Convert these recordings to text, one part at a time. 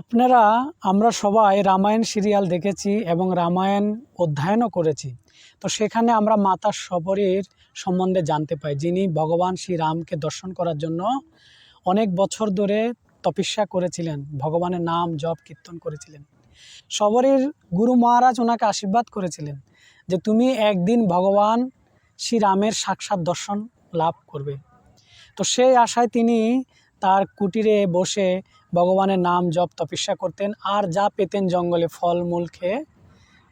আপনারা আমরা সবাই রামায়ণ সিরিয়াল দেখেছি এবং রামায়ণ অধ্যয়নও করেছি। তো সেখানে আমরা মাতা শবরীর সম্বন্ধে জানতে পাই, যিনি ভগবান শ্রীরামকে দর্শন করার জন্য অনেক বছর ধরে তপস্যা করেছিলেন, ভগবানের নাম জপ কীর্তন করেছিলেন। শবরীর গুরু মহারাজ ওনাকে আশীর্বাদ করেছিলেন যে তুমি একদিন ভগবান শ্রীরামের সাক্ষাৎ দর্শন লাভ করবে। তো সেই আশায় তিনি তার কুটিরে বসে ভগবানের নাম জপ তপস্যা করতেন, আর যা পেতেন জঙ্গলে ফলমূল খেয়ে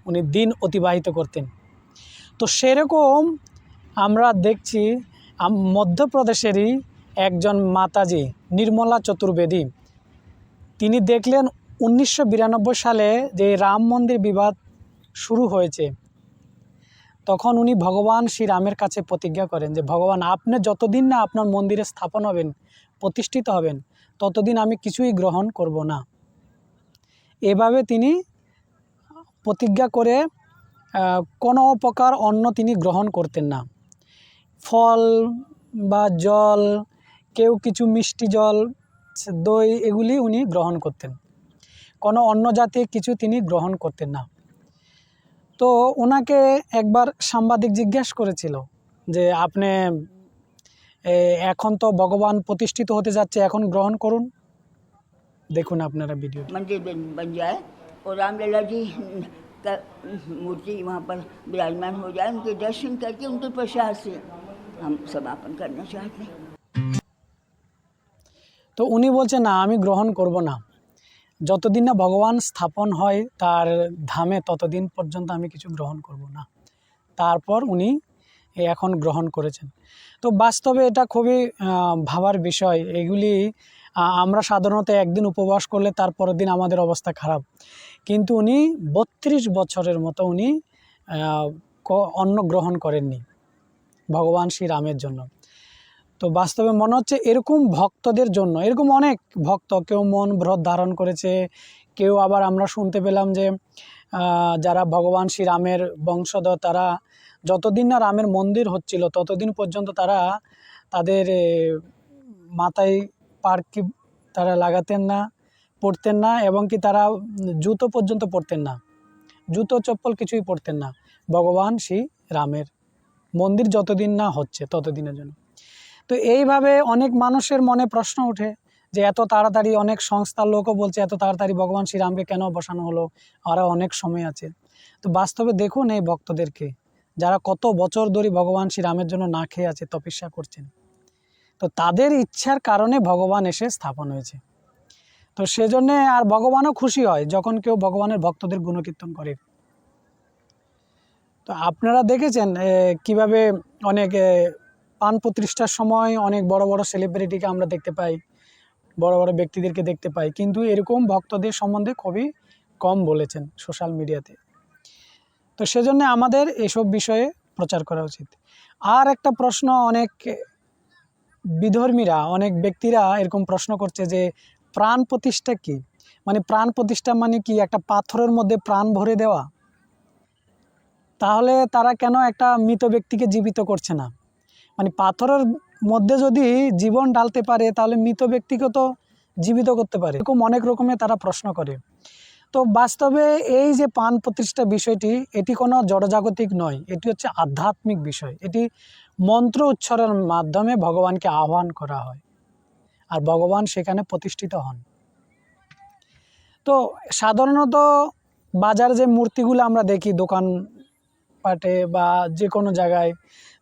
উনি দিন অতিবাহিত করতেন। তো সেরকম আমরা দেখছি মধ্যপ্রদেশেরই একজন মাতাজি নির্মলা চতুর্বেদী, তিনি দেখলেন 1992 সালে যে রাম মন্দির বিবাদ শুরু হয়েছে, তখন উনি ভগবান শ্রীরামের কাছে প্রতিজ্ঞা করেন যে ভগবান, আপনি যতদিন না আপনার মন্দিরে স্থাপন হবেন, প্রতিষ্ঠিত হবেন, ততদিন আমি কিছুই গ্রহণ করব না। এভাবে তিনি প্রতিজ্ঞা করে কোনো প্রকার অন্ন তিনি গ্রহণ করতেন না। ফল বা জল, কেউ কিছু মিষ্টি জল, দই, এগুলি উনি গ্রহণ করতেন। কোনো অন্য জাতীয় কিছু তিনি গ্রহণ করতেন না। তো ওনাকে একবার সাংবাদিক জিজ্ঞেস করেছিল যে আপনি এখন তো ভগবান প্রতিষ্ঠিত হতে যাচ্ছে, এখন গ্রহণ করুন। দেখুন আপনারা ভিডিও। मंदिर बन जाए और रामलला जी का मूर्ति वहाँ पर विराजमान हो जाए, उनके दर्शन करके उनके प्रसाद से हम समापन करना चाहते हैं। তো উনি বলছেন না, আমি গ্রহণ করব না, যতদিন না ভগবান স্থাপন হয় তার ধামে ততদিন পর্যন্ত আমি কিছু গ্রহণ করব না। তারপর উনি এখন গ্রহণ করেছেন। তো বাস্তবে এটা খুবই ভাবার বিষয়। এগুলি আমরা সাধারণত একদিন উপবাস করলে তার পরের দিন আমাদের অবস্থা খারাপ, কিন্তু উনি 32 বছরের মতো উনি অন্ন গ্রহণ করেননি ভগবান শ্রীরামের জন্য। তো বাস্তবে মনে হচ্ছে এরকম ভক্তদের জন্য, এরকম অনেক ভক্ত, কেউ মন ব্রত ধারণ করেছে, কেউ আবার আমরা শুনতে পেলাম যে যারা ভগবান শ্রীরামের বংশধর, তারা যতদিন না রামের মন্দির হচ্ছিল ততদিন পর্যন্ত তারা তাদের মাথায় পার্কি তারা লাগাতেন না, পরতেন না, এবং কি তারা জুতো পর্যন্ত পরতেন না, জুতো চপ্পল কিছুই পরতেন না, ভগবান শ্রী রামের মন্দির যতদিন না হচ্ছে ততদিনের জন্য। তো এইভাবে অনেক মানুষের মনে প্রশ্ন ওঠে যে এত তাড়াতাড়ি, অনেক সংস্থার লোকও বলছে এত তাড়াতাড়ি ভগবান শ্রীরামকে কেন বসানো হলো, আরও অনেক সময় আছে। তো বাস্তবে দেখুন এই ভক্তদেরকে, যারা কত বছর ধরে ভগবান শ্রীরামের জন্য না খেয়ে আছে, তপস্যা করছেন। তো তাদের ইচ্ছার কারণে ভগবান এসে স্থাপন হয়েছে। তো সেজন্যে আর ভগবানও খুশি হয় যখন কেউ ভগবানের ভক্তদের গুণকীর্তন করে। তো আপনারা দেখেছেন কিভাবে অনেক পান প্রতিষ্ঠার সময় অনেক বড় বড় সেলিব্রিটিকে আমরা দেখতে পাই, বড় বড় ব্যক্তিদেরকে দেখতে পাই, কিন্তু এরকম ভক্তদের সম্বন্ধে খুবই কম বলেছেন সোশ্যাল মিডিয়াতে। তো সেজন্য আমাদের এসব বিষয়ে প্রচার করা উচিত। আর একটা প্রশ্ন, অনেক বিধর্মীরা, অনেক ব্যক্তিরা এরকম প্রশ্ন করছে যে প্রাণ প্রতিষ্ঠা কি? মানে প্রাণ প্রতিষ্ঠা মানে কি? একটা পাথরের মধ্যে প্রাণ ভরে দেওয়া? তাহলে তারা কেন একটা মৃত ব্যক্তিকে জীবিত করছে না? মানে পাথরের মধ্যে যদি জীবন ঢালতে পারে, তাহলে মৃত ব্যক্তিকে তো জীবিত করতে পারে। এরকম অনেক রকমের তারা প্রশ্ন করে। তো বাস্তবে এই যে প্রাণ প্রতিষ্ঠা বিষয়টি, এটি কোনো জড়জাগতিক নয়, এটি হচ্ছে আধ্যাত্মিক বিষয়। এটি মন্ত্র উচ্চারণের মাধ্যমে ভগবানকে আহ্বান করা হয়, আর ভগবান সেখানে প্রতিষ্ঠিত হন। তো সাধারণত বাজারে যে মূর্তিগুলো আমরা দেখি দোকান পাটে বা যে কোনো জায়গায়,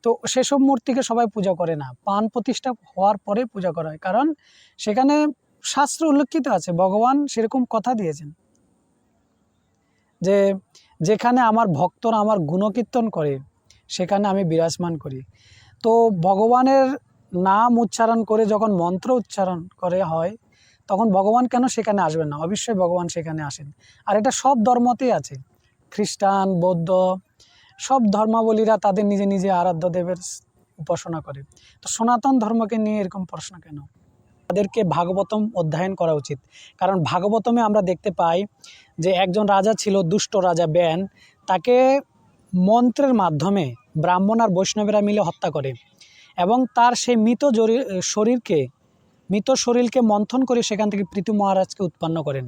তো সেসব মূর্তিকে সবাই পূজা করে না, প্রাণ প্রতিষ্ঠা হওয়ার পরে পূজা করা হয়। কারণ সেখানে শাস্ত্র উল্লেখিত আছে, ভগবান সেরকম কথা দিয়েছেন যে যেখানে আমার ভক্তরা আমার গুণকীর্তন করে সেখানে আমি বিরাজমান করি। তো ভগবানের নাম উচ্চারণ করে যখন মন্ত্র উচ্চারণ করে হয়, তখন ভগবান কেন সেখানে আসবেন না? অবশ্যই ভগবান সেখানে আসেন। আর এটা সব ধর্মতেই আছে, খ্রিস্টান, বৌদ্ধ, সব ধর্মাবলীরা তাদের নিজে নিজে আরাধ্য দেবের উপাসনা করে। তো সনাতন ধর্মকে নিয়ে এরকম প্রশ্ন কেন? তাদেরকে ভাগবতম অধ্যয়ন করা উচিত। কারণ ভাগবতমে আমরা দেখতে পাই যে একজন রাজা ছিল, দুষ্ট রাজা ব্যান, তাকে মন্ত্রের মাধ্যমে ব্রাহ্মণ আর বৈষ্ণবেরা মিলে হত্যা করে, এবং তার সেই মৃত শরীরকে মন্থন করে সেখান থেকে পৃথু মহারাজকে উৎপন্ন করেন।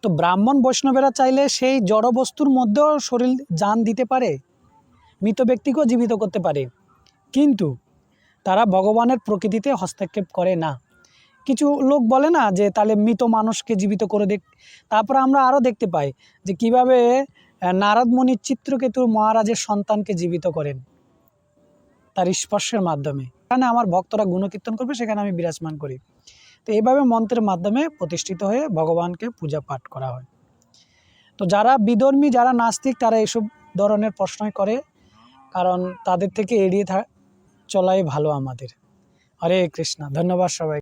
তো ব্রাহ্মণ বৈষ্ণবেরা চাইলে সেই জড় বস্তুর মধ্যেও শরীর জান দিতে পারে, মৃত ব্যক্তিকেও জীবিত করতে পারে, কিন্তু তারা ভগবানের প্রকৃতিতে হস্তক্ষেপ করে না। কিছু লোক বলে না যে তাহলে মৃত মানুষকে জীবিত করে দেখ। তারপরে আমরা আরও দেখতে পাই যে কিভাবে নারদ মুনি চিত্রকেতু মহারাজের সন্তানকে জীবিত করেন তার স্পর্শের মাধ্যমে। এখানে আমার ভক্তরা গুণকীর্তন করবে, সেখানে আমি বিরাজমান করি। তো এইভাবে মন্ত্রের মাধ্যমে প্রতিষ্ঠিত হয়ে ভগবানকে পূজা পাঠ করা হয়। তো যারা বিধর্মী, যারা নাস্তিক, তারা এসব ধরনের প্রশ্নই করে, কারণ তাদের থেকে এড়িয়ে চলাই ভালো আমাদের। হরে কৃষ্ণ। ধন্যবাদ সবাই।